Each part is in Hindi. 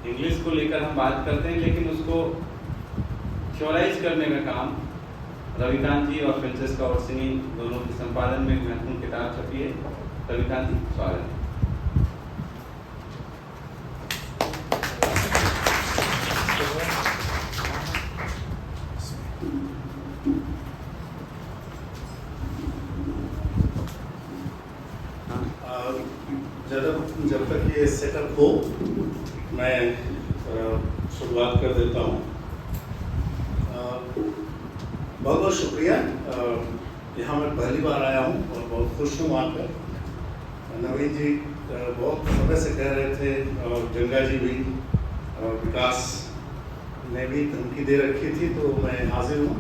इंग्लिश को लेकर हम बात करते हैं, लेकिन उसको थ्योराइज करने का काम रविकांत जी और फ्रांसेस्का ओर्सिनी दोनों के संपादन में एक महत्वपूर्ण किताब छपी है। रविकांत जी, स्वागत है। जब तक ये सेटअप हो मैं शुरुआत कर देता हूँ। बहुत बहुत शुक्रिया। यहाँ मैं पहली बार आया हूँ और बहुत खुश हूँ आकर। नवीन जी बहुत समय से कह रहे थे और गंगा जी भी और विकास ने भी धमकी दे रखी थी, तो मैं हाजिर हूँ।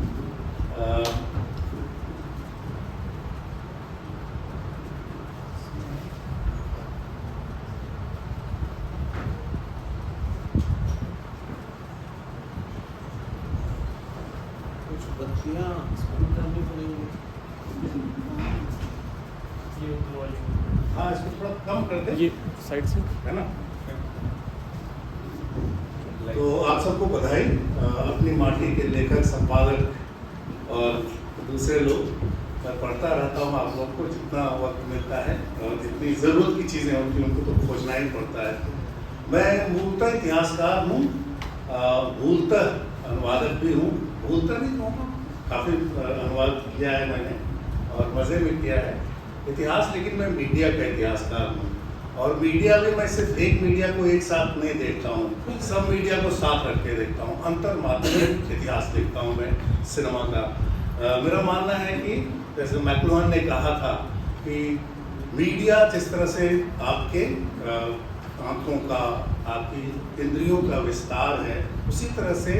हाँ, इसको थोड़ा कम कर दे, ये साइड से है ना। तो आप सबको बधाई। अपनी माटी के लेखक, संपादक और दूसरे लोग, मैं पढ़ता रहता हूँ आप लोग को जितना वक्त मिलता है और जितनी ज़रूरत की चीज़ें होती हैं उनको तो खोजना ही पड़ता है। मैं मूलतः इतिहासकार हूँ, मूलतः अनुवादक भी हूँ। मूलतः नहीं कहूँगा, काफ़ी अनुवाद किया है मैंने और मज़े में किया है इतिहास, लेकिन मैं मीडिया का इतिहासकार हूँ। और मीडिया में मैं सिर्फ एक मीडिया को एक साथ नहीं देखता हूँ, सब मीडिया को साथ रख के देखता हूँ। अंतर माध्यमिक इतिहास देखता हूँ मैं सिनेमा का। मेरा मानना है कि जैसे मैक्लुहान ने कहा था कि मीडिया जिस तरह से आपके आंखों का, आपकी इंद्रियों का विस्तार है, उसी तरह से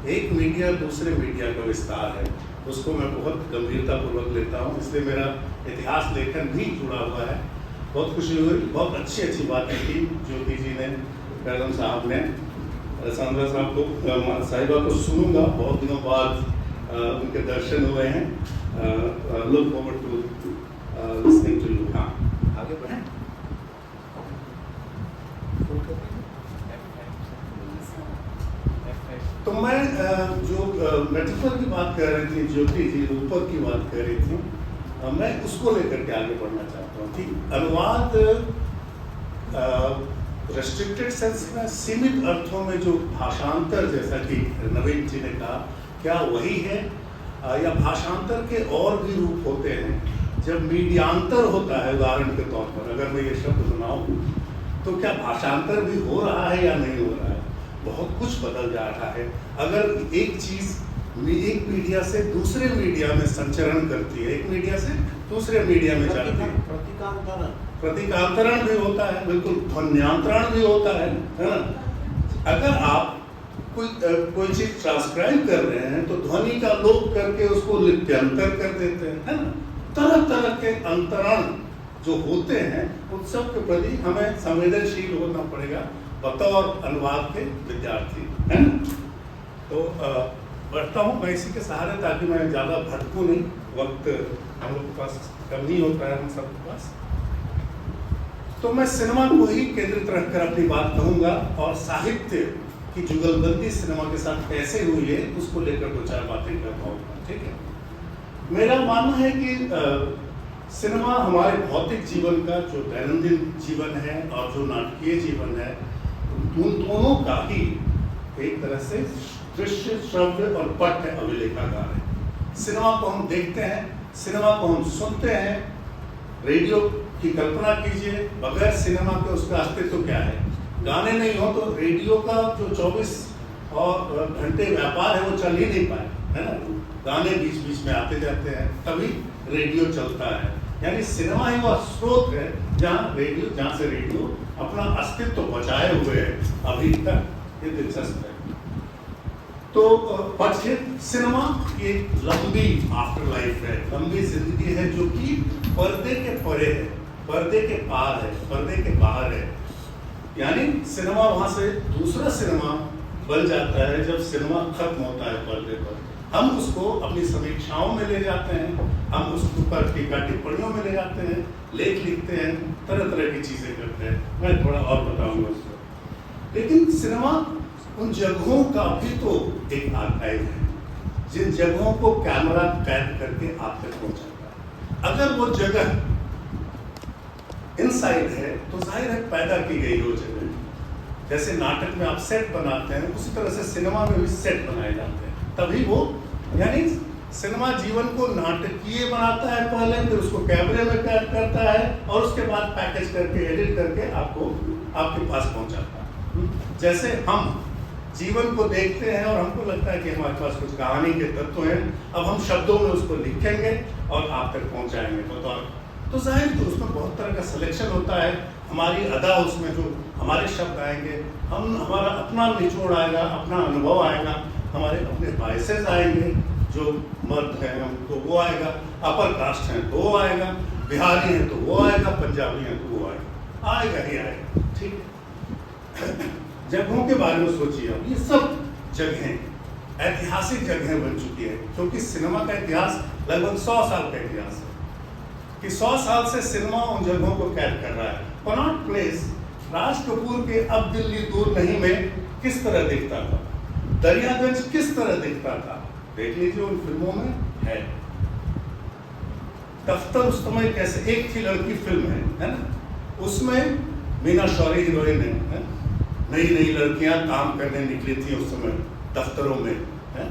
एक मीडिया दूसरे मीडिया का विस्तार है। उसको मैं बहुत गंभीरतापूर्वक लेता हूँ, इसलिए मेरा इतिहास लेखन भी जुड़ा हुआ है। बहुत खुशी हुई, बहुत अच्छी बातें की ज्योति जी ने, कैरम साहब ने, सांद्रा साहब को, साहिबा को सुनूंगा। बहुत दिनों बाद उनके दर्शन हुए हैं। Look forward to listening to you. हाँ, आगे बढ़ें। तो मैं जो मेटाफर की बात कर रही थी, ज्योति जी रूपक की बात कर रही थी, मैं उसको लेकर के आगे बढ़ना चाहता हूँ कि अनुवाद रेस्ट्रिक्टेड सेंस में, सीमित अर्थों में जो भाषांतर, जैसा कि नवीन जी ने कहा, क्या वही है या भाषांतर के और भी रूप होते हैं? जब मीडियांतर होता है, उदाहरण के तौर पर अगर मैं ये शब्द बनाऊँ, तो क्या भाषांतर भी हो रहा है या नहीं हो रहा है? बहुत कुछ बदल जा रहा है। अगर एक चीज़ एक मीडिया से दूसरे मीडिया में संचरण करती है, एक मीडिया से दूसरे मीडिया में जाती है, प्रतीकांतरण भी होता है, बिल्कुल ध्वन्यांतरण भी होता है ना। अगर आप कोई चीज ट्रांसक्राइब कर रहे हैं तो ध्वनि का लोप करके उसको लिप्यंतर कर देते हैं, है ना। तरह तरह के अंतरण जो होते हैं उन सब के प्रति हमें संवेदनशील होना पड़ेगा बतौर अनुवाद के विद्यार्थी, है ना। तो बढ़ता हूँ मैं इसी के सहारे, ताकि मैं ज़्यादा भटकूँ नहीं। वक्त हम लोग के पास कम ही होता है, हम सबके पास। तो मैं सिनेमा को ही केंद्रित रखकर अपनी बात कहूँगा और साहित्य की जुगलबंदी सिनेमा के साथ कैसे हुई है उसको लेकर दो चार बातें कर पाऊँगा, ठीक है। मेरा मानना है कि सिनेमा हमारे भौतिक जीवन का, जो दैनंदिन जीवन है और जो नाटकीय जीवन है, उन दोनों का ही एक तरह से दृश्य, श्रव्य और पट्य अभिलेखागार है। सिनेमा को हम देखते हैं, सिनेमा को हम सुनते हैं। रेडियो की कल्पना कीजिए, बगैर सिनेमा के उसका अस्तित्व क्या है? गाने नहीं हो तो रेडियो का जो 24 घंटे व्यापार है वो चल ही नहीं पाए, है ना। गाने बीच बीच में आते जाते हैं, तभी रेडियो चलता है। यानी सिनेमा ही वह स्रोत है जहाँ से रेडियो अपना अस्तित्व बचाए हुए है अभी तक। ये दिलचस्प है। तो सिनेमा की एक लंबी आफ्टर लाइफ है, लंबी जिंदगी है, जो कि पर्दे के परे है, पर्दे के पार है, पर्दे के बाहर है। यानी सिनेमा वहां से दूसरा सिनेमा बन जाता है जब सिनेमा खत्म होता है पर्दे पर। हम उसको अपनी समीक्षाओं में ले जाते हैं, हम उसके ऊपर टीका टिप्पणियों में ले जाते हैं, लेख लिखते हैं, तरह तरह की चीजें करते हैं। मैं थोड़ा और बताऊंगा उसको। लेकिन सिनेमा उन जगहों का भी तो एक आर्काइव है, जिन जगहों को कैमरा कैद करके आप तक पहुंचाता है। अगर वो जगह इनसाइड है तो जाहिर है पैदा की गई वो जगह, जैसे नाटक में आप सेट बनाते हैं उसी तरह से सिनेमा में भी सेट बनाए जाते हैं, तभी वो, यानी सिनेमा जीवन को नाटकीय बनाता है पहले, फिर उसको कैमरे में कैद करता है और उसके बाद पैकेज करके एडिट करके आपको आपके पास पहुंचाता है। जैसे हम जीवन को देखते हैं और हमको लगता है कि हमारे पास कुछ कहानी के तत्व हैं, अब हम शब्दों में उसको लिखेंगे और आप तक पहुंचाएंगे। तो जाहिर तो उसमें बहुत तरह का सिलेक्शन होता है, हमारी अदा उसमें जो हमारे शब्द आएंगे, हमारा अपना निचोड़ आएगा, अपना अनुभव आएगा, हमारे अपने बायसेस आएंगे, जो मर्द हैं हमको वो आएगा, अपर कास्ट हैं तो वो आएगा, बिहारी हैं तो वो आएगा, पंजाबी हैं तो वो आएगा ही आएगा। ठीक है, जगहों के बारे में सोचिए अब, ये सब जगहें ऐतिहासिक जगहें बन चुकी है, क्योंकि सिनेमा का इतिहास लगभग 100 साल का इतिहास है कि 100 साल से सिनेमा उन जगहों को कैद कर रहा है। कनॉट प्लेस राज कपूर के अब दिल्ली दूर नहीं में किस तरह दिखता था, दरियागंज किस तरह दिखता था, देख लीजिए उन फिल्मों में है। दफ्तर उस समय कैसे, एक थी लड़की फिल्म है ना, उसमें मीना शौरी हीरोइन है, नई नई लड़कियां काम करने निकली थी उस समय दफ्तरों में है?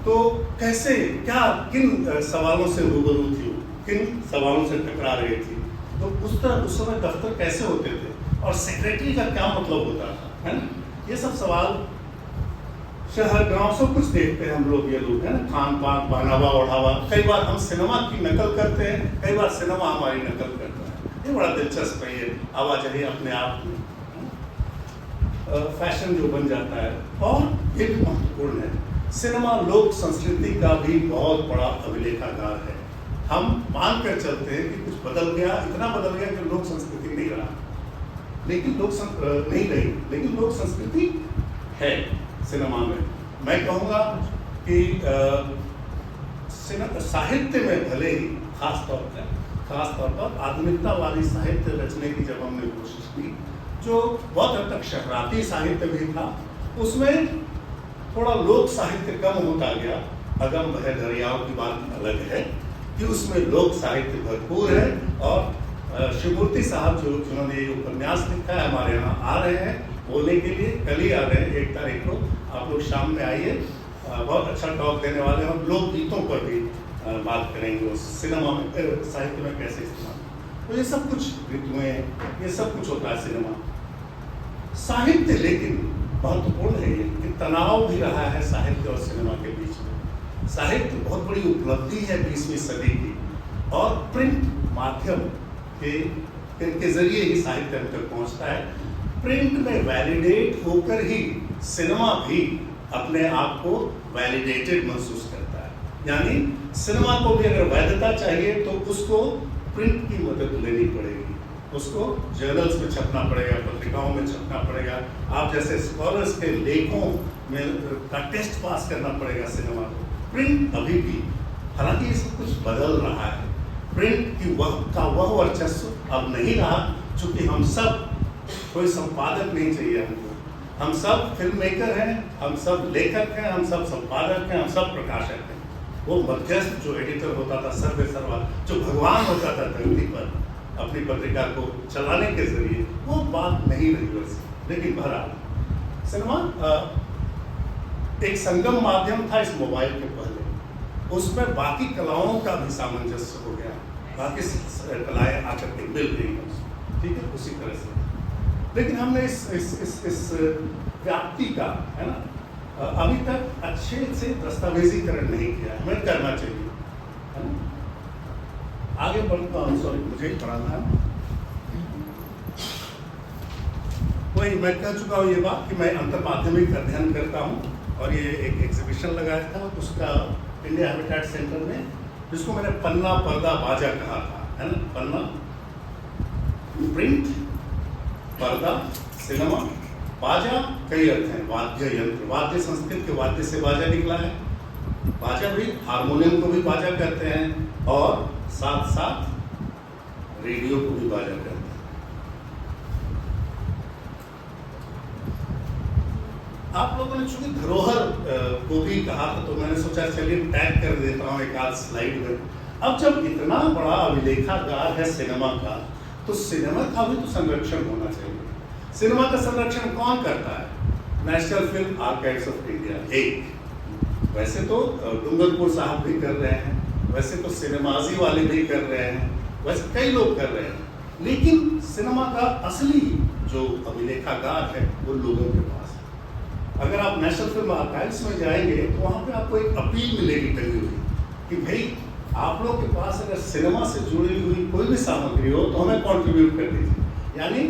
तो कैसे, क्या, किन सवालों से रूबरू थी, किन सवालों से टकरा रही थी, तो उस तरह उस समय दफ्तर कैसे होते थे और सेक्रेटरी का क्या मतलब होता था, है ना, ये सब सवाल। शहर गांव सब कुछ देखते हैं हम लोग, ये लोग है ना, खान पान पहनावा ओढ़ावा, कई बार हम सिनेमा की नकल करते हैं, कई बार सिनेमा हमारी नकल करता है, ये बड़ा दिलचस्प है, ये आवाजाही अपने आप में फैशन जो बन जाता है। और ये भी महत्वपूर्ण है, सिनेमा लोक संस्कृति का भी बहुत बड़ा अभिलेखागार है। हम मान कर चलते हैं कि कुछ बदल गया, इतना बदल गया कि लोक संस्कृति नहीं रहा, लेकिन नहीं रही, लेकिन लोक संस्कृति है सिनेमा में। मैं कहूँगा कि साहित्य में भले ही खास तौर पर आधुनिकतावादी साहित्य रचने की जब हमने कोशिश की, जो बहुत हद तक शहराती साहित्य भी था, उसमें थोड़ा लोक साहित्य कम होता गया। अगम बहे दरियाओं की बात अलग है कि उसमें लोक साहित्य भरपूर है। और शिवमूर्ति साहब जिन्होंने ये उपन्यास लिखा है, हमारे यहाँ आ रहे हैं बोलने के लिए, कल ही आ रहे हैं 1 तारीख को, आप लोग शाम में आइए, बहुत अच्छा टॉक देने वाले हैं। हम लोक गीतों पर भी बात करेंगे, उस सिनेमा में साहित्य में कैसे इस्तेमाल, तो ये सब कुछ ऋतुएं, ये सब कुछ होता है सिनेमा साहित्य। लेकिन महत्वपूर्ण है ये कि तनाव भी रहा है साहित्य और सिनेमा के बीच में। साहित्य बहुत बड़ी उपलब्धि है 20वीं सदी की, और प्रिंट माध्यम के जरिए ही साहित्य हम तक पहुंचता है। प्रिंट में वैलिडेट होकर ही सिनेमा भी अपने आप को वैलिडेटेड महसूस करता है। यानी सिनेमा को भी अगर वैधता चाहिए तो उसको प्रिंट की मदद लेनी पड़ेगी, उसको जर्नल्स में छपना पड़ेगा, पत्रिकाओं में छपना पड़ेगा, आप जैसे स्कॉलर्स के लेखों में का टेस्ट पास करना पड़ेगा सिनेमा को। प्रिंट अभी भी, हालांकि ये सब कुछ बदल रहा है, प्रिंट की वह वर्चस्व अब नहीं रहा, चूंकि हम सब, कोई संपादक नहीं चाहिए हमको, हम सब फिल्म मेकर हैं, हम सब लेखक हैं, हम सब संपादक हैं, हम सब प्रकाशक हैं। वो मध्यस्थ जो एडिटर होता था, सर्वे सर्वा, जो भगवान होता था धरती पर अपनी पत्रिका को चलाने के जरिए, वो बात नहीं रही वैसे। लेकिन बहरहाल सिनेमा एक संगम माध्यम था इस मोबाइल के पहले, उसमें बाकी कलाओं का भी सामंजस्य हो गया, बाकी कलाएं आकर के मिल गई, ठीक है, उसी तरह से। लेकिन हमने इस व्याप्ति का, है ना, अभी तक अच्छे से दस्तावेजीकरण नहीं किया, हमें करना चाहिए, है ना। आगे बढ़ता हूँ, सॉरी मुझे ही पढ़ाना है। वही मैं कह चुका हूँ ये बात कि मैं अंतर माध्यमिक अध्ययन करता हूँ, और ये एक एग्जीबिशन लगाया था उसका इंडिया हैबिटेट सेंटर में, जिसको मैंने पन्ना पर्दा बाजा कहा था, है ना। पन्ना प्रिंट, पर्दा सिनेमा, बाजा कई अर्थ हैं, वाद्य यंत्र, वाद्य संस्कृत के वाद्य से बाजा निकला है, बाजा भी हारमोनियम को भी बाजा कहते हैं, और साथ साथ रेडियो को भी बाजा कहते हैं। आप लोगों ने चूंकि धरोहर को भी कहा था, तो मैंने सोचा चलिए टैग कर देता हूँ एक आध स्लाइड में। अब जब इतना बड़ा अभिलेखागार है सिनेमा का, तो सिनेमा का भी तो संरक्षण होना चाहिए। सिनेमा का संरक्षण कौन करता है? National film archives of India. एक वैसे तो डूंगरपुर साहब भी कर रहे हैं, वैसे तो सिनेमाजी वाले भी कर रहे हैं, वैसे कई लोग कर रहे हैं, लेकिन सिनेमा का असली जो अभिलेखागार है वो लोगों के पास है। अगर आप नेशनल फिल्म आर्काइव्स में जाएंगे तो वहाँ पे आपको एक अपील मिलेगी टंगी हुई कि भाई आप लोग के पास अगर सिनेमा से जुड़ी हुई कोई भी सामग्री हो तो हमें कंट्रीब्यूट कर दीजिए। यानी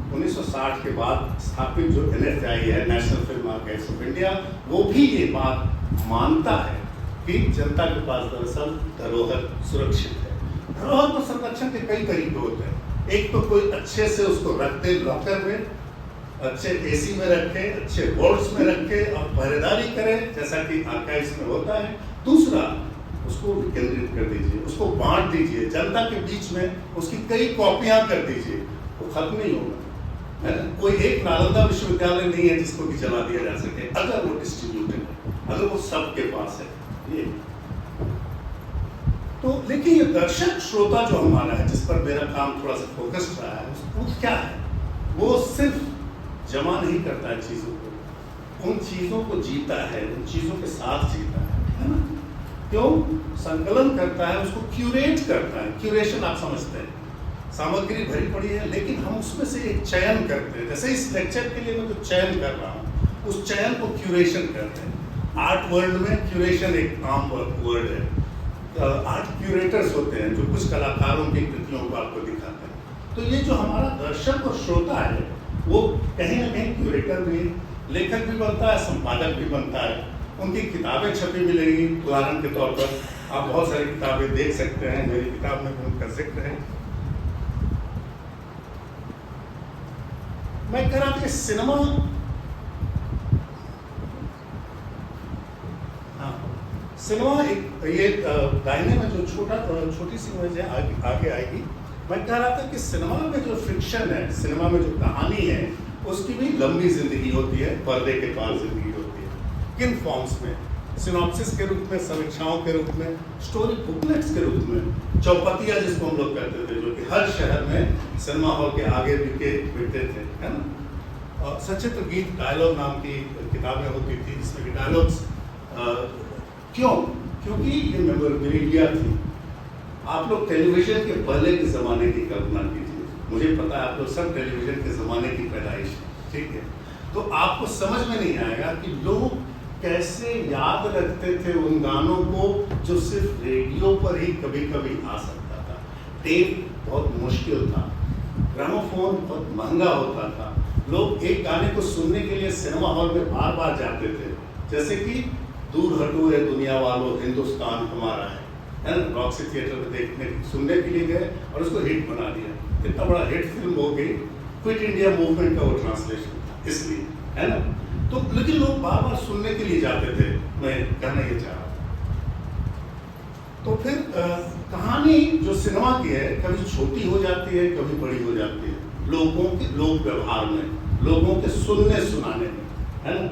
1960 के बाद स्थापित जो NFI है, national film archives of India, वो भी ये बात मानता है कि जनता के पास दरअसल धरोहर सुरक्षित है। धरोहर को संरक्षण के कई तरीके होते हैं। एक तो कोई अच्छे से उसको रख दे लॉकर में, अच्छे AC में रखे, अच्छे वॉल्ट्स में रखे और पहरेदारी करे, जैसा कि आर्काइव्स में होता है। दूसरा, उसको विकेंद्रित कर दीजिए, उसको बांट दीजिए, जनता के बीच में उसकी कई कॉपियां कर दीजिए, वो खत्म नहीं होगा। कोई एक नालंदा विश्वविद्यालय नहीं है जिसको भी चला दिया जा सके, अगर वो डिस्ट्रीब्यूटेड है, अगर वो सबके पास है ये। तो लेकिन ये दर्शक श्रोता जो हमारा है, जिस पर मेरा काम थोड़ा सा फोकस्ड रहा है, वो क्या है? वो सिर्फ जमा नहीं करता है चीजों को, उन चीजों को जीता है, उन चीजों के साथ जीता है ना? क्यों? संकलन करता है, उसको क्यूरेट करता है। क्यूरेशन आप समझते हैं, सामग्री भरी पड़ी है लेकिन हम उसमें से एक चयन करते हैं। जैसे इस लेक्चर के लिए मैं जो चयन कर रहा हूँ, उस चयन को क्यूरेशन करते हैं। आर्ट वर्ल्ड में क्यूरेशन एक आम वर्ड है। आर्ट क्यूरेटर्स होते हैं जो कुछ कलाकारों की कृतियों को आपको दिखाते हैं। तो ये जो हमारा दर्शक और श्रोता है, वो कहीं ना कहीं क्यूरेटर भी, लेखक भी बनता है, संपादक भी बनता है। उनकी किताबें छपी मिलेंगी। उदाहरण के तौर पर आप बहुत सारी किताबें देख सकते हैं, मेरी किताब में भी उनका जिक्र है। मैं कह रहा था कि सिनेमा, सिनेमा एक ये दाहिने में जो छोटी सी इमेज है आगे आएगी। मैं कह रहा था कि सिनेमा में जो फिक्शन है, सिनेमा में जो कहानी है, उसकी भी लंबी जिंदगी होती है, पर्दे के पार जिंदगी होती है। किन फॉर्म्स में? सिनॉप्सिस के रूप में, समीक्षाओं के रूप में, स्टोरी बुकलेट्स के रूप में, चौपतिया जिसको हम लोग कहते थे, जो कि हर शहर में सिनेमा हॉल के आगे बिकते थे, है ना? और सचित्र गीत डायलॉग नाम की किताबें होती थी, जिसमें कि डायलॉग्स क्यों? क्योंकि ये मेमोरेबिलिटी थी। आप लोग टेलीविजन के पहले के ज़माने की कल्पना कीजिए। मुझे पता है आप लोग सब टेलीविजन के ज़माने की पैदाइश है, ठीक है? तो आपको समझ में नहीं आएगा कि लोग कैसे याद रखते थे उन गानों को जो सिर्फ रेडियो पर ही कभी कभी आ सकता था। टेप बहुत मुश्किल था, ग्रामोफोन बहुत महंगा होता था। लोग एक गाने को सुनने के लिए सिनेमा हॉल में बार बार जाते थे। जैसे कि दूर हटो रे दुनिया वालों, हिंदुस्तान हमारा है ना? रॉक्सी थिएटर में देखने सुनने के लिए गए और उसको हिट बना दिया। इतना बड़ा हिट फिल्म हो गई। क्विट इंडिया मूवमेंट का वो ट्रांसलेशन था, इसलिए, है ना? तो लेकिन लोग बार बार सुनने के लिए जाते थे। मैं कहना ये चाह रहा था। तो फिर कहानी जो सिनेमा की है, कभी छोटी हो जाती है, कभी बड़ी हो जाती है, लोगों के लोक व्यवहार में, लोगों के सुनने सुनाने में, है ना?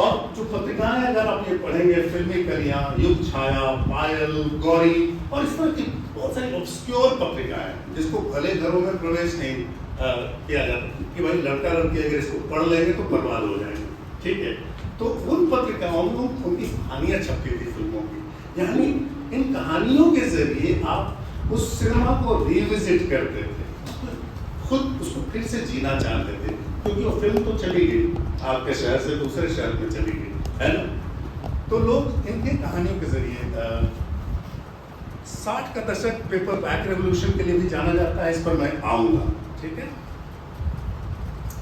और जो पत्रिकाएं अगर आप ये पढ़ेंगे, फिल्मी कलियां, युग छाया, पायल, गौरी और इस तरह की बहुत सारी ऑब्स्क्योर पत्रिकाएं, जिसको भले घरों में प्रवेश नहीं किया जाता कि भाई लड़का लड़की अगर इसको पढ़ लेंगे तो बर्बाद हो जाएंगे, ठीक है? तो उन पत्रिकाओं में उनकी कहानियां छपती थी फिल्मों की। यानी इन कहानियों के जरिए आप उस सिनेमा को रिविजिट करते थे, खुद उसको फिर से जीना चाहते थे, क्योंकि वो फिल्म तो चली गई, आपके शहर से दूसरे शहर में चली गई, है ना? तो लोग इनके कहानियों के जरिए 60 का दशक पेपर बैक रेवोल्यूशन के लिए भी जाना जाता है, इस पर मैं आऊँगा, ठीक है?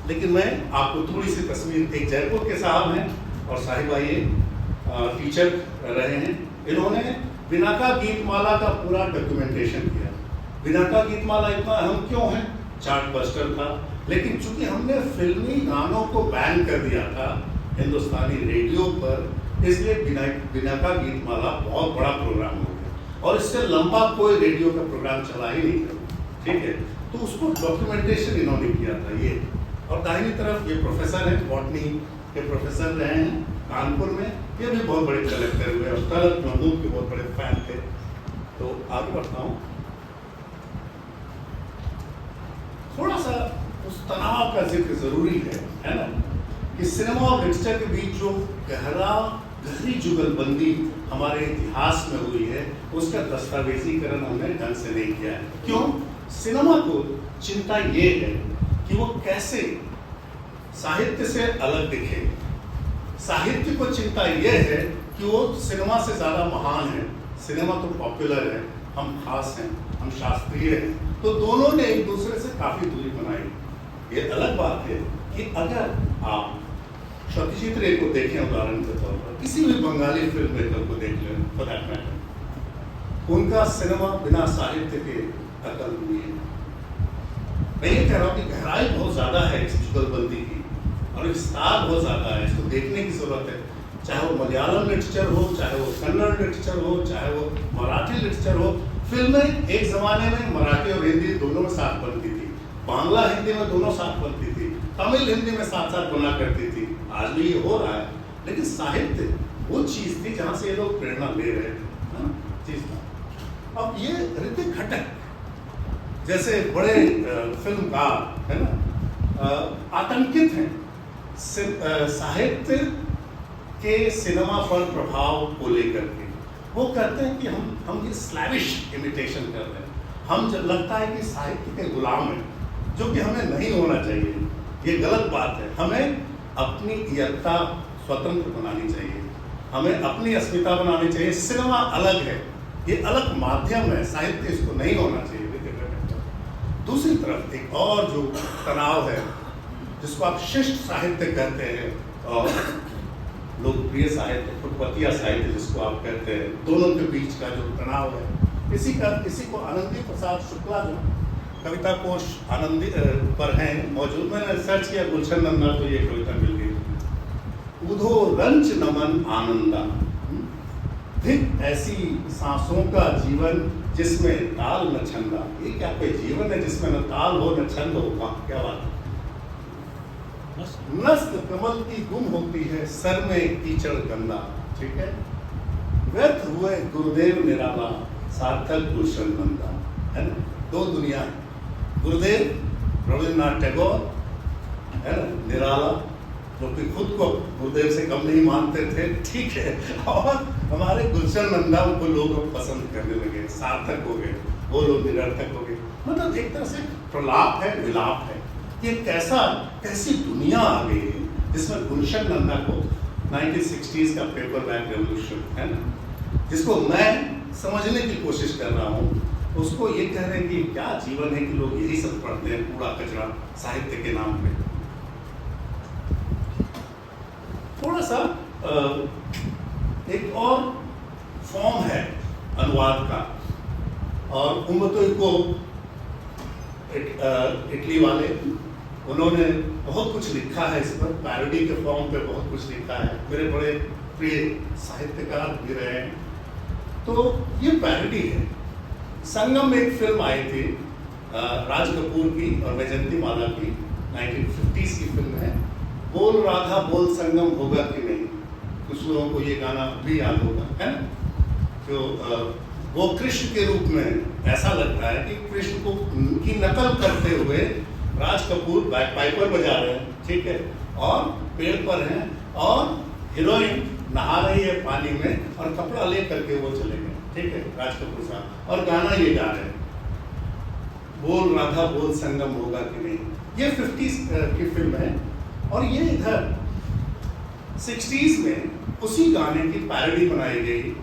लेकिन मैं आपको थोड़ी सी तस्वीर, एक जयपुर के साहब हैं और साहिबा ये टीचर रहे हैं। इन्होंने बिनाका गीतमाला का पूरा डॉक्यूमेंटेशन किया। बिनाका गीतमाला इतना अहम क्यों है? चार्टबस्टर था, लेकिन चूंकि हमने फिल्मी गानों को बैन कर दिया था हिंदुस्तानी रेडियो पर, इसलिए बिनाका गीतमाला बहुत बड़ा प्रोग्राम हो गया और इससे लंबा कोई रेडियो का प्रोग्राम चला ही नहीं था, ठीक है? तो उसको डॉक्यूमेंटेशन इन्होंने किया था ये, और दाहिनी तरफ ये प्रोफेसर हैं, बॉटनी के प्रोफेसर रहे हैं कानपुर में, ये भी बहुत बड़े कलेक्टर हुए और तलत महमूद के बहुत बड़े फैन थे। तो आगे बढ़ता हूँ, थोड़ा सा उस तनाव का जिक्र जरूरी है ना, कि सिनेमा और लिटरेचर के बीच जो गहरी जुगलबंदी हमारे इतिहास में हुई है, उसका दस्तावेजीकरण हमने ढंग से नहीं किया है। क्यों? सिनेमा को चिंता ये है कि वो कैसे साहित्य से अलग दिखे। साहित्य को चिंता ये है कि वो सिनेमा से ज़्यादा महान है। सिनेमा तो पॉपुलर है, हम खास हैं, हम शास्त्रीय हैं, तो दोनों ने एक दूसरे से काफ़ी दूरी बनाई। ये अलग बात है कि अगर आप सत्यजीत रे को देखें उदाहरण के तौर पर, किसी भी बंगाली फिल्म मेकर को देख लें फॉर दैट मैटर, उनका सिनेमा बिना साहित्य के अकल हुई है। मैं ये कह रहा हूँ कि गहराई बहुत ज़्यादा है इस जुगलबंदी की और विस्तार बहुत ज़्यादा है, इसको देखने की ज़रूरत है। चाहे वो मलयालम लिटरेचर हो, चाहे वो कन्नड़ लिटरेचर हो, चाहे वो मराठी लिटरेचर हो। फिल्में एक ज़माने में मराठी और हिंदी दोनों में साथ बनती थी, बांग्ला हिंदी में दोनों साथ बनती थी, तमिल हिंदी में साथ साथ बना करती थी। आज भी ये हो रहा है, लेकिन साहित्य वो चीज़ थी जहाँ से ये लोग प्रेरणा ले रहे थे, चीज़ था। अब ये ऋतिक घटक जैसे बड़े फिल्मकार है ना, आतंकित हैं साहित्य के सिनेमा पर प्रभाव को लेकर के। वो कहते हैं कि हम ये स्लैविश इमिटेशन कर रहे हैं, हम जब लगता है कि साहित्य के गुलाम हैं, जो कि हमें नहीं होना चाहिए। ये गलत बात है। हमें अपनी इयत्ता स्वतंत्र बनानी चाहिए, हमें अपनी अस्मिता बनानी चाहिए। सिनेमा अलग है, ये अलग माध्यम है, साहित्य इसको नहीं होना चाहिए। दूसरी तरफ एक और जो तनाव है, जिसको आप शिष्ट साहित्य कहते हैं और लोकप्रिय साहित्य, फुटपतिया साहित्य जिसको आप कहते हैं, दोनों के बीच का जो तनाव है, इसी को आनंदी प्रसाद शुक्ला जो कविता कोश आनंदी पर हैं मौजूद, मैंने सर्च किया गुलशन नंदा तो ये कविता मिल गई। उधो रंच नमन आनंदा, धिक ऐसी सांसों का जीवन जिसमें ताल न छंदा। ये क्या कोई जीवन है जिसमें न ताल हो न छंद हो? क्या बात है। नस्त कमल की गुम होती है, सर में कीचड़ गंदा। ठीक है, व्यर्थ हुए गुरुदेव निराला, सार्थक गुलशन नंदा, है ना। दो दुनिया है, गुरुदेव रविन्द्रनाथ टैगोर है ना, निराला जो कि खुद को गुरुदेव से कम नहीं मानते थे, ठीक है, और हमारे गुलशन नंदा को लोग पसंद करने लगे, सार्थक हो गए, वो लोग निरर्थक हो गए। मतलब एक तरह से प्रलाप है, विलाप है। ये कैसी दुनिया आ गई है जिसमें गुलशन नंदा को 1960s का पेपर बैग रेवोल्यूशन है ना, जिसको मैं समझने की कोशिश कर रहा हूँ, उसको ये कह रहे हैं कि क्या जीवन है कि लोग यही सब पढ़ते हैं, कूड़ा कचरा साहित्य के नाम पे। थोड़ा सा एक और फॉर्म है अनुवाद का, और उम्बर्टो इको इटली वाले, उन्होंने बहुत कुछ लिखा है इस पर, पैरोडी के फॉर्म पे बहुत कुछ लिखा है, मेरे बड़े प्रिय साहित्यकार भी रहे हैं। तो ये पैरोडी है। संगम में एक फिल्म आई थी राज कपूर की और वैजयंती माला की, 1950s की फिल्म है, बोल राधा बोल संगम होगा कि नहीं। कुछ लोगों को ये गाना भी याद होगा, है ना। जो वो कृष्ण के रूप में ऐसा लगता है कि कृष्ण को की नकल करते हुए राज कपूर बैकपाइपर बजा रहे हैं, ठीक है, और पेड़ पर हैं, और हीरोइन नहा रही है पानी में और कपड़ा ले करके वो चले गए, ठीक है, राज कपूर साहब, और गाना ये गा रहे हैं, बोल राधा बोल संगम होगा कि नहीं। ये 50s की फिल्म है, और ये इधर 60s में उसी गाने की पैरोडी बनाई गई।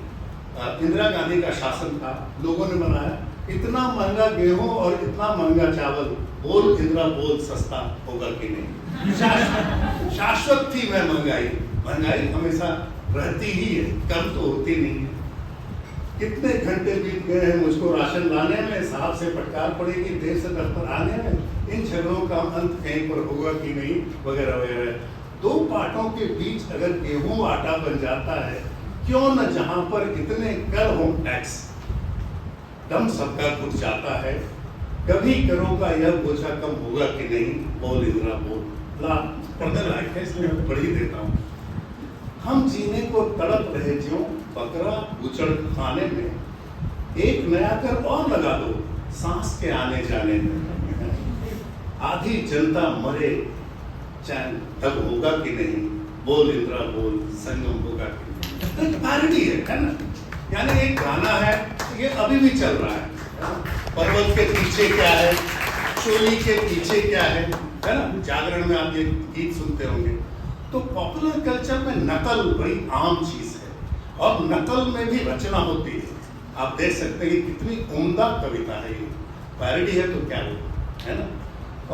इंदिरा गांधी का शासन था, लोगों ने बनाया, इतना महंगा गेहूं और इतना महंगा चावल, बोल इंदिरा बोल सस्ता होगा कि नहीं। शाश्वत थी वह महंगाई, महंगाई हमेशा रहती ही है, कम तो होती नहीं है। कितने घंटे बीत गए हैं मुझको राशन लाने में, साहब से फटकार पड़ेगी, देर से दफ्तर आने में, इन झगड़ों का अंत कहीं पर होगा कि नहीं, वगैरह वगैरह। दो पार्टों के बीच अगर गेहूं आटा बन जाता है, क्यों न जहां पर इतने कर हो टैक्स, दम सबका घुट जाता है, कभी करों का यह बोझा कम होगा कि नहीं, बोल इंदिरा बोल। पढ़ने लायक है, इसलिए मैं पढ़ ही देता हूँ। हम जीने को तड़प रहे ज्यों बकरा गुचड़ खाने में, एक नया कर और लगा दो सांस के आने जाने में। आधी जनता मरे चैन तब होगा कि नहीं, बोल इंद्रा बोल संगम होगा कि नहीं। एक पैरोडी है ना, यानी एक गाना है, ये अभी भी चल रहा है। पर्वत के पीछे क्या है, चोली के पीछे क्या है ना। जागरण में आप ये गीत सुनते होंगे। तो पॉपुलर कल्चर में नकल बड़ी आम चीज है, और नकल में भी रचना होती है। आप देख सकते हैं कि कितनी उम्दा कविता है ये। पैरोडी है तो क्या है ना।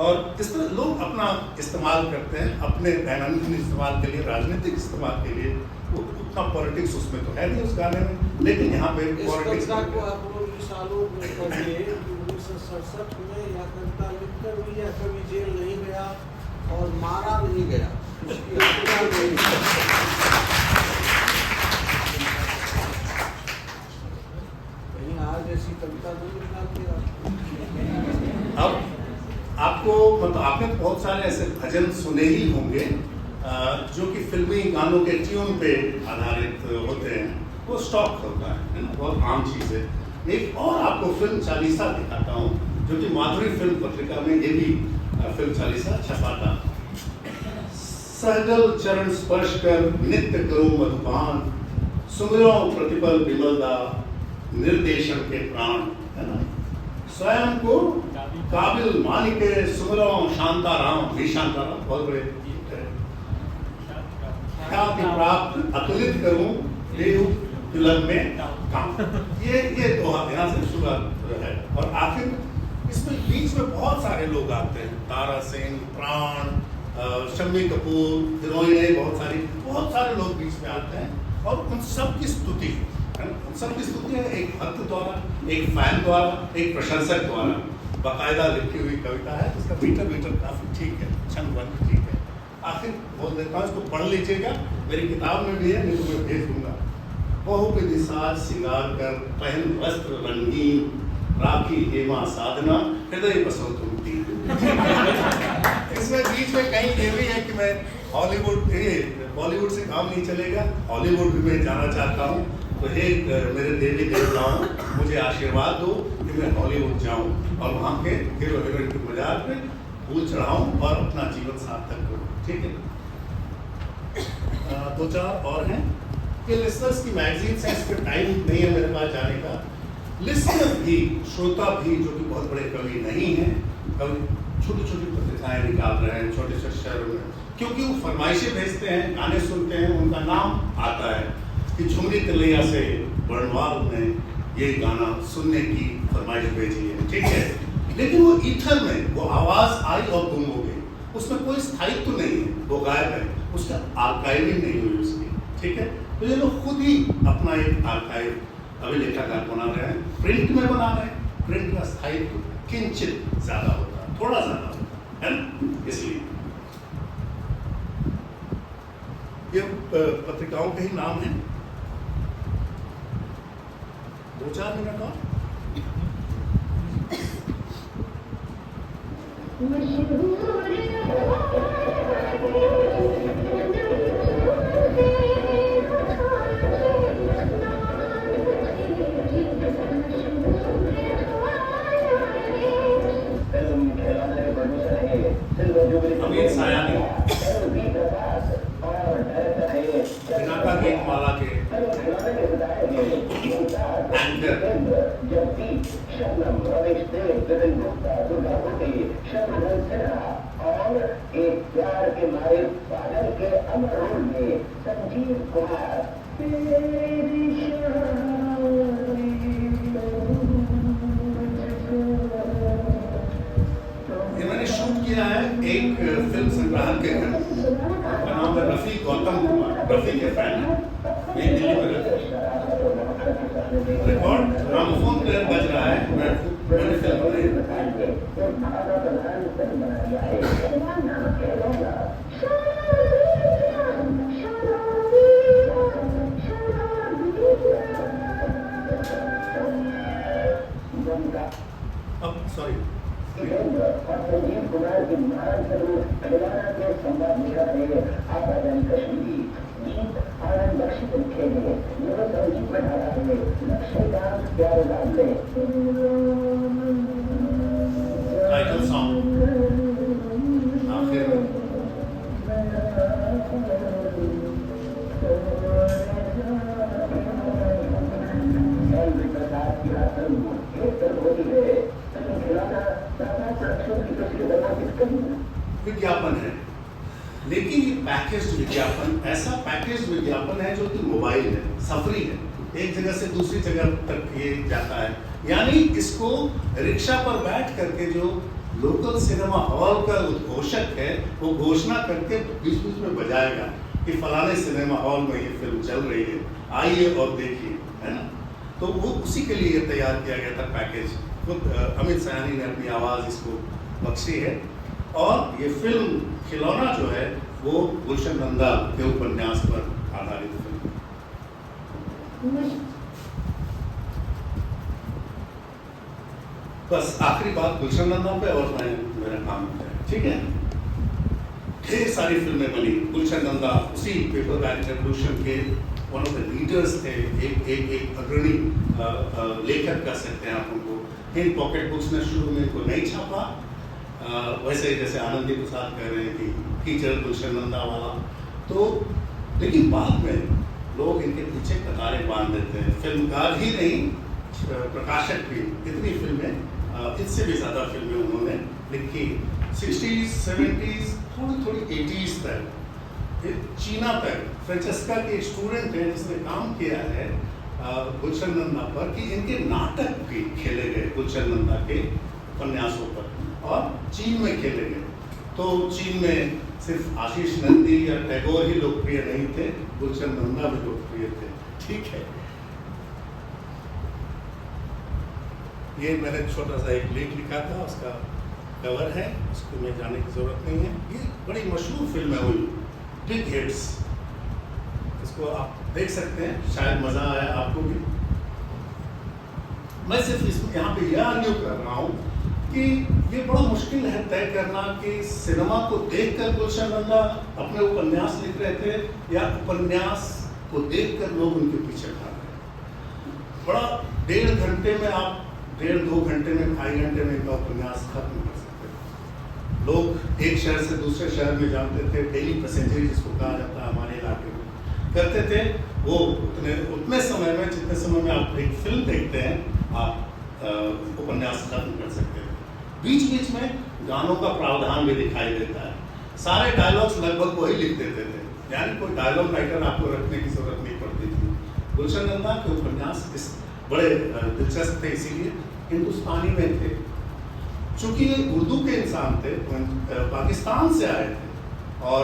और इस तरह लोग अपना इस्तेमाल करते हैं अपने दैनंदिन इस्तेमाल के लिए, राजनीतिक इस्तेमाल के लिए। वो उतना पॉलिटिक्स उसमें तो है नहीं उस गाने में, लेकिन यहाँ पे पॉलिटिक्स को आप लोग सालों में पढ़िए। 1967 में यह कविता लिखकर भी यह कवि जेल नहीं गया और मारा नहीं गया। कहीं आज ऐसी कविता नहीं निकालती। अब आपको मतलब आपने बहुत सारे ऐसे भजन सुने ही होंगे जो कि फिल्मी गानों के ट्यून पे आधारित होते हैं। वो स्टॉक होता है ना, बहुत आम चीज़ है। एक और आपको फिल्म चालीसा दिखाता हूँ, जो कि माधुरी फिल्म पत्रिका में ये भी फिल्म चालीसा छपा था। सहगल चरण स्पर्श कर नित्य करूं मधुपान, सुमिरो प्रतिपल विमलदा निर्देशन के प्राण, है ना। स्वयं को काबिल मानिके सुमिरो शांताराम, भी शांताराम बहुत बड़े ख्याति प्राप्त अतुलित करूं देहु फिल्म में काम। ये दोहा यहाँ से शुरुआत है। और आखिर इसमें बीच में बहुत सारे लोग आते हैं, तारा सिंह, प्राण, शम्मी कपूर, हीरोइनें बहुत सारे लोग बीच में आते हैं। और उन सब की स्तुति है, उन सब की स्तुति है एक भक्त द्वारा, एक फैन द्वारा, एक प्रशंसक द्वारा बाकायदा लिखी हुई कविता है, जिसका मीटर काफी ठीक है, छंदबद्ध ठीक है। आखिर बोल देता हूँ, इसको पढ़ लीजिएगा, मेरी किताब में भी है, नहीं तो मैं भेज दूंगा। बहु विधि साज सिंगार कर पहन वस्त्र रंगीन, राखी हेमा साधना हृदय बसो तुम तीन। इसमें बीच में कहीं ये भी है कि मैं बॉलीवुड से काम नहीं चलेगा, हॉलीवुड भी मैं जाना चाहता हूँ। तो हे मेरे देवी देवताओं, मुझे आशीर्वाद दो कि मैं हॉलीवुड जाऊँ और वहाँ के हीरो हीरोइन की मजाक में फूल चढ़ाऊँ और अपना जीवन सार्थक करूँ। ठीक है। दो चार और हैं। ये लिस्टर्स की मैगजीन्स हैं, इस पर टाइम नहीं है मेरे पास जाने का। लिस्टर भी, श्रोता भी, जो कि बहुत बड़े कवि नहीं हैं, कवि छोटी छोटी पत्रिकाएं निकाल रहे हैं छोटे छोटे शहरों में, क्योंकि वो फरमाइशें भेजते हैं, गाने सुनते हैं, उनका नाम आता है कि झुमरी तिलैया से बर्नवाल ने ये गाना सुनने की फरमाइश भेजी है। ठीक है, लेकिन वो ईथर में वो आवाज आई और गुम हो गई, उसमें कोई स्थायित्व तो नहीं है, वो गायब है, उसका आर्काइविंग नहीं हुई उसकी। ठीक है, तो ये लोग खुद ही अपना एक आर्काइव अभिलेखागार बना रहे हैं, प्रिंट में बना रहे हैं। प्रिंट का स्थायित्व किंचित ज्यादा होता है, थोड़ा ज्यादा होता है ना, इसलिए ये पत्रिकाओं के ही नाम है। 2-4 मिनट और। अमीर सायानी, बिनाका गीतमाला के एंकर, और एक प्यार के मारे बादल के अमर रोल में संजीव कुमार। इन्होंने शूट किया है एक फिल्म संग्रहालय के घर, उनका नाम है रफी गौतम कुमार, रफी के फैन है, ये दिल्ली में रहते हैं। रिकॉर्ड ग्रामोफोन प्लेयर बज रहा है, मैंने फिल्म बनाई। अब सॉरी, संजीव कुमार की महान फिल्म खिलौना के ने आबादन कश्मीरी गीत आनंद बख्शी लिखे हैं, जो संगीत बना रहा है लक्ष्मीकांत प्यारेलाल ने। टाइटल सॉन्ग आखिर में विज्ञापन है, लेकिन ये पैकेज्ड विज्ञापन, ऐसा पैकेज्ड विज्ञापन है जो कि मोबाइल है, सफरी है, एक जगह से दूसरी जगह तक ये जाता है। यानी इसको रिक्शा पर बैठ करके जो लोकल सिनेमा हॉल का उद्घोषक है वो घोषणा करके बीच बीच में बजाएगा कि फलाने सिनेमा हॉल में ये फिल्म चल रही है, आइए और देखिए, है ना। तो वो उसी के लिए ये तैयार किया गया था पैकेज। खुद अमित सयानी ने अपनी आवाज़ इसको बख्शी है। और ये फिल्म खिलौना जो है वो गुलशन नंदा के उपन्यास पर आधारित फिल्म। बस आखिरी बात गुलशन नंदा पे और मैं मेरा काम है, ठीक है। ढेर सारी फिल्में बनी। गुलशन नंदा उसी पेपर बैग रेवोल्यूशन के वन ऑफ द लीडर्स थे, एक अग्रणी लेखक कह सकते हैं आप उनको। इन पॉकेट बुक्स ने शुरू में इनको नहीं छापा, वैसे जैसे आनंदी प्रसाद कह रहे हैं कि टीचर गुलशन नंदा वाला, तो लेकिन बाद में लोग इनके पीछे कतारें बांध देते हैं। फिल्मकार ही नहीं, प्रकाशक भी। इतनी फिल्में, इससे भी ज़्यादा फिल्में उन्होंने लिखी। 60s, 70s, थोड़ी 80s तक, चीना तक। फ्रांचेस्का के स्टूडेंट हैं जिसने काम किया है गुलशन नंदा पर, कि इनके नाटक भी खेले गए गुलशन नंदा के उपन्यासों पर, और चीन में खेले गए। तो चीन में सिर्फ आशीष नंदी या टैगोर ही लोकप्रिय नहीं थे, गुलशन नंदा भी लोकप्रिय थे, ठीक है। ये मैंने छोटा सा एक लेख लिखा था, उसका कवर है, उसको में जाने की जरूरत नहीं है। ये बड़ी मशहूर फिल्म है हुई, बिग हिट्स। इसको आप देख सकते हैं, शायद मजा आया आपको भी। मैं सिर्फ इसमें यहाँ पे यह आर्ग्यू कर रहा हूँ कि ये बड़ा मुश्किल है तय करना कि सिनेमा को देखकर गुलशन नंदा अपने उपन्यास लिख रहे थे या उपन्यास को देखकर लोग उनके पीछे भाग रहे। बड़ा 1.5 घंटे में आप 1.5-2 घंटे में, 2.5 घंटे में इनका उपन्यास खत्म कर सकते हैं। लोग एक शहर से दूसरे शहर में जानते थे, डेली पैसेंजर जिसको कहा जाता है हमारे इलाके में, करते थे। वो उतने समय में, जितने समय में आप एक फिल्म देखते हैं, आप उपन्यास खत्म कर सकते हैं। बीच बीच में गानों का प्रावधान भी दिखाई देता है। सारे डायलॉग्स लगभग वही लिख देते थे, यानी कोई डायलॉग राइटर आपको रखने की जरूरत नहीं पड़ती थी। गुलशन नंदा के उपन्यास इस बड़े दिलचस्प थे, इसीलिए हिंदुस्तानी में थे। चूंकि ये उर्दू के इंसान थे, पाकिस्तान से आए थे, और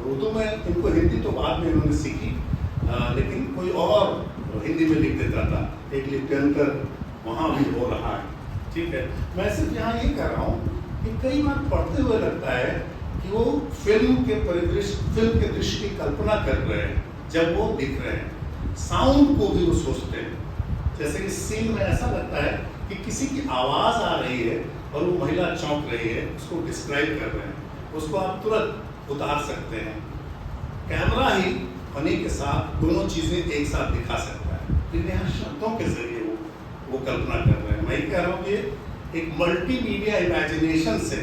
उर्दू में इनको हिंदी तो बाद में इन्होंने सीखी, लेकिन कोई और हिंदी में लिख देता था। एक लिप्यंतर वहाँ भी हो रहा है, ठीक है। मैं सिर्फ यहाँ ये कह रहा हूँ कि कई बार पढ़ते हुए लगता है कि वो फिल्म के परिदृश्य, फिल्म के दृश्य की कल्पना कर रहे हैं जब वो लिख रहे हैं। साउंड को भी वो सोचते हैं। जैसे कि सीन में ऐसा लगता है कि किसी की आवाज़ आ रही है और वो महिला चौंक रही है, उसको डिस्क्राइब कर रहे हैं, उसको आप तुरंत उतार सकते हैं। कैमरा ही ध्वनि के साथ दोनों चीज़ें एक साथ दिखा सकता है, लेकिन यहाँ शब्दों के जरिए वो कल्पना कर रहे हैं। मैं कह रहा हूँ कि एक मल्टीमीडिया इमेजिनेशन से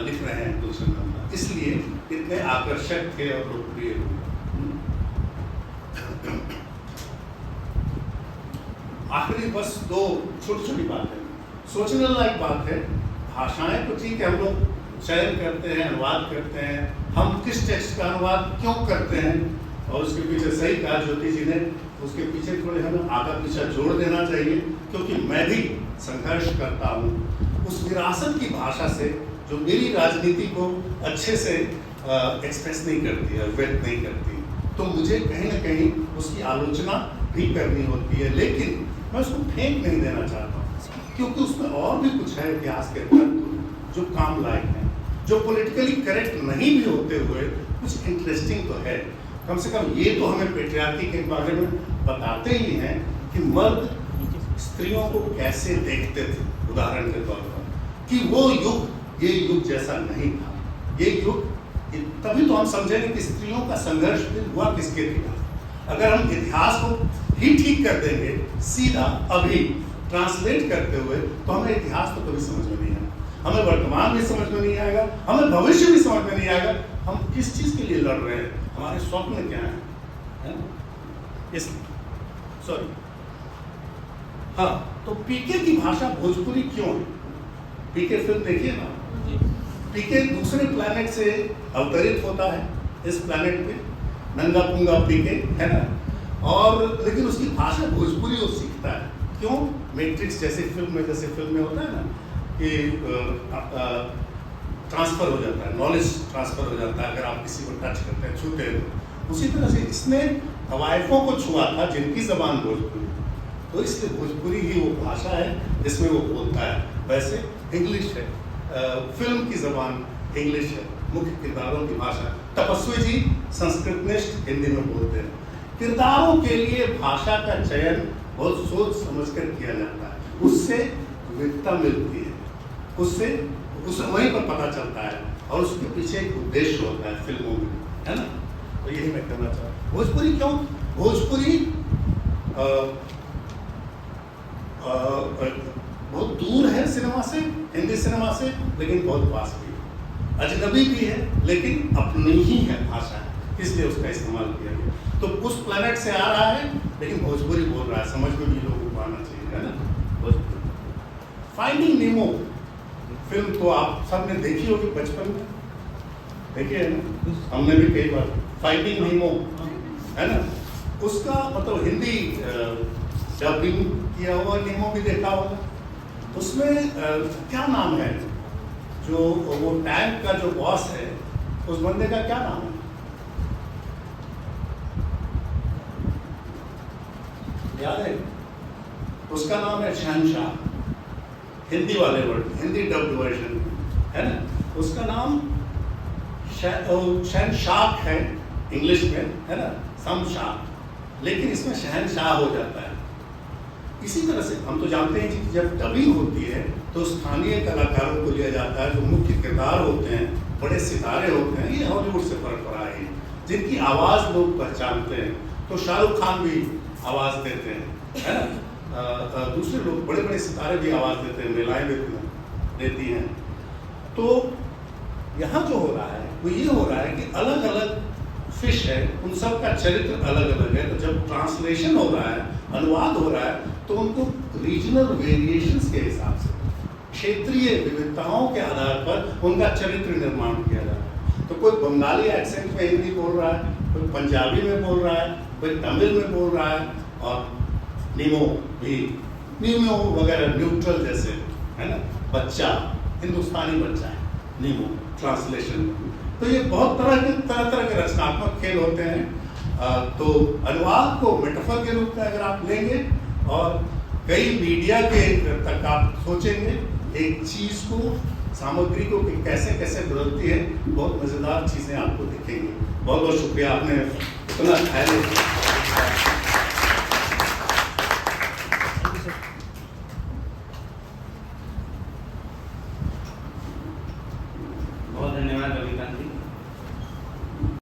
लिख रहे हैं गुलशन नंदा, इसलिए इतने आकर्षक थे और लोकप्रिय हुए। आखिरी बस 2 छोटी बातें सोचने लायक बात है। भाषाएं तो ठीक है, हम लोग चयन करते हैं, अनुवाद करते हैं, हम किस टेक्स्ट का अनुवाद क्यों करते हैं, और उसके पीछे सही कहा ज्योति जी ने, उसके पीछे थोड़े हमें आगा पीछा जोड़ देना चाहिए, क्योंकि मैं भी संघर्ष करता हूँ उस विरासत की भाषा से जो मेरी राजनीति को अच्छे से एक्सप्रेस नहीं करती है, व्यक्त नहीं करती। तो मुझे कहीं ना कहीं उसकी आलोचना भी करनी होती है, लेकिन मैं उसको फेंक नहीं देना चाहता हूँ, क्योंकि उसमें और भी कुछ है इतिहास के तत्व जो काम लायक हैं, जो पॉलिटिकली करेक्ट नहीं भी होते हुए कुछ इंटरेस्टिंग तो है। कम से कम ये तो हमें पेट्रियार्की के बारे में बताते ही हैं कि मर्द स्त्रियों को कैसे देखते थे, उदाहरण के तौर पर, कि वो युग ये युग जैसा नहीं था। ये युग तभी तो हम समझेंगे कि स्त्रियों का संघर्ष फिर हुआ किसके खिलाफ। अगर हम इतिहास को ही ठीक कर देंगे सीधा अभी ट्रांसलेट करते हुए, तो हमें इतिहास तो कभी समझ में नहीं आएगा, हमें वर्तमान भी समझ में नहीं आएगा, हमें भविष्य भी समझ में नहीं आएगा। हम किस चीज के लिए लड़ रहे हैं, हमारे स्वप्न क्या है ना? इसलिए सॉरी, हाँ, तो पीके की भाषा भोजपुरी क्यों है? पीके फिल्म देखिए ना, पीके दूसरे प्लैनेट से अवतरित होता है इस प्लैनेट पे, नंगा पुंगा पीके है ना, और लेकिन उसकी भाषा भोजपुरी वो सीखता है। क्यों? मैट्रिक्स जैसी फिल्म में, जैसे फिल्म में होता है ना कि ट्रांसफर हो जाता है, नॉलेज ट्रांसफर हो जाता है अगर आप किसी को टच करते हैं, छूते हैं। उसी तरह से इसने तवाइफों को छुआ था जिनकी जबान भोजपुरी, तो इसलिए भोजपुरी ही वो भाषा है जिसमें वो बोलता है। वैसे इंग्लिश है, फिल्म की जबान इंग्लिश है, मुख्य किरदारों की भाषा। तपस्वी जी संस्कृतनिष्ठ हिंदी में बोलते हैं। किरदारों के लिए भाषा का चयन बहुत सोच समझकर किया जाता है, उससे विविधता मिलती है, उससे वहीं पर पता चलता है, और उसके पीछे एक उद्देश्य होता है फिल्मों में, है ना? तो यही मैं कहना चाहता हूँ। भोजपुरी क्यों? भोजपुरी बहुत दूर है सिनेमा से, हिंदी सिनेमा से, लेकिन बहुत पास भी है। अजनबी भी है, लेकिन अपनी ही है भाषा, इसलिए उसका इस्तेमाल किया गया। तो उस प्लेनेट से आ रहा है, लेकिन भोजपुरी बोल रहा है, समझ में भी लोगों को आना चाहिए, है ना? भोजपुरी। फाइंडिंग नीमो फिल्म तो आप सबने देखी होगी बचपन में, देखिए है ना, हमने भी कई बार। फाइंडिंग नीमो है ना, उसका मतलब हिंदी डबिंग किया हुआ नीमो भी देखा होगा। उसमें क्या नाम है, जो वो टैंक का जो बॉस है, उस बंदे का क्या नाम है? याद है? उसका नाम है शहनशाह, हिंदी वाले वर्ड, हिंदी डब्ड वर्जन है ना, उसका नाम शहनशाह है इंग्लिश में, है ना, शमशाह, लेकिन इसमें शहनशाह हो जाता है। इसी तरह से हम तो जानते हैं कि जब डबिंग होती है तो स्थानीय कलाकारों को लिया जाता है, जो मुख्य किरदार होते हैं, बड़े सितारे होते हैं, ये हॉलीवुड से परंपरा है, जिनकी आवाज़ लोग पहचानते हैं। तो शाहरुख खान भी आवाज़ देते हैं, है ना, दूसरे लोग बड़े बड़े सितारे भी आवाज़ देते हैं, महिलाएं देती हैं। तो यहाँ जो हो रहा है वो ये हो रहा है कि अलग अलग फिश है, उन सब का चरित्र अलग अलग है। तो जब ट्रांसलेशन हो रहा है, अनुवाद हो रहा है, तो उनको रीजनल वेरिएशंस के हिसाब से, क्षेत्रीय विविधताओं के आधार पर उनका चरित्र निर्माण किया जा रहा है। तो कोई बंगाली एक्सेंट में हिंदी बोल रहा है, कोई पंजाबी में बोल रहा है, कोई तमिल में बोल रहा है, और नीमो भी, नीमो वगैरह न्यूट्रल जैसे, है ना, बच्चा हिंदुस्तानी बच्चा है नीमो ट्रांसलेशन में। तो ये बहुत तरह के रचनात्मक खेल होते हैं। तो अनुवाद को मेटाफर के रूप में अगर आप लेंगे और कई मीडिया के तक आप सोचेंगे एक चीज को, सामग्री को कि कैसे कैसे बदलती है, बहुत मजेदार चीजें आपको दिखेंगी। बहुत बहुत शुक्रिया, आपने इतना ख्याल